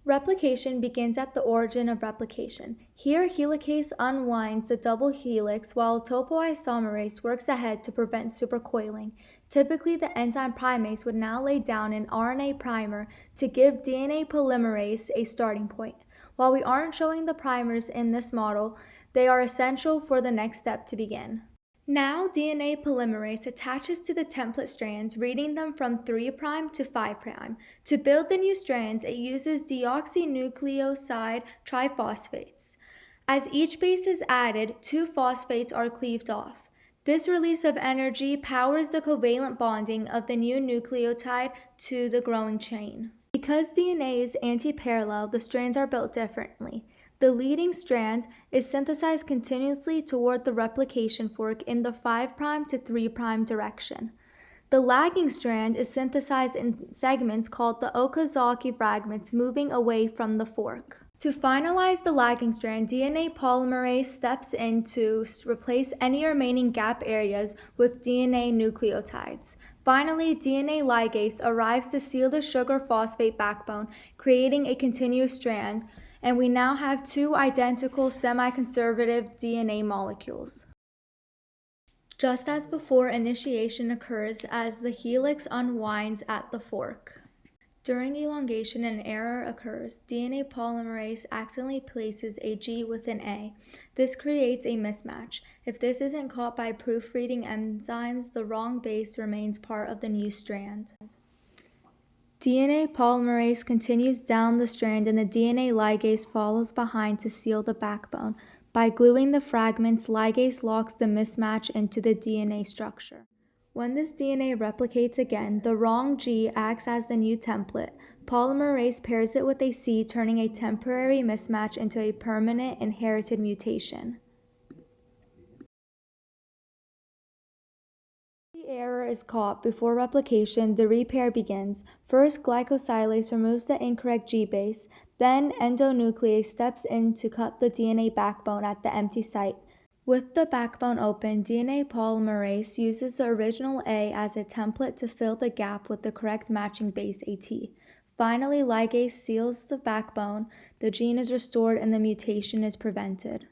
Replication begins at the origin of replication. Here, helicase unwinds the double helix while topoisomerase works ahead to prevent supercoiling. Typically, the enzyme primase would now lay down an RNA primer to give DNA polymerase a starting point. While we aren't showing the primers in this model, they are essential for the next step to begin. Now, DNA polymerase attaches to the template strands, reading them from 3' to 5'. To build the new strands, it uses deoxynucleoside triphosphates. As each base is added, 2 phosphates are cleaved off. This release of energy powers the covalent bonding of the new nucleotide to the growing chain. Because DNA is anti-parallel, the strands are built differently. The leading strand is synthesized continuously toward the replication fork in the 5' to 3' direction. The lagging strand is synthesized in segments called the Okazaki fragments, moving away from the fork. To finalize the lagging strand, DNA polymerase steps in to replace any remaining gap areas with DNA nucleotides. Finally, DNA ligase arrives to seal the sugar phosphate backbone, creating a continuous strand, and we now have 2 identical semi-conservative DNA molecules. Just as before, initiation occurs as the helix unwinds at the fork. During elongation, an error occurs. DNA polymerase accidentally places a G with an A. This creates a mismatch. If this isn't caught by proofreading enzymes, the wrong base remains part of the new strand. DNA polymerase continues down the strand and the DNA ligase follows behind to seal the backbone. By gluing the fragments, ligase locks the mismatch into the DNA structure. When this DNA replicates again, the wrong G acts as the new template. Polymerase pairs it with a C, turning a temporary mismatch into a permanent inherited mutation. The error is caught before replication, the repair begins. First, glycosylase removes the incorrect G base, then endonuclease steps in to cut the DNA backbone at the empty site. With the backbone open, DNA polymerase uses the original A as a template to fill the gap with the correct matching base AT. Finally, ligase seals the backbone, the gene is restored, and the mutation is prevented.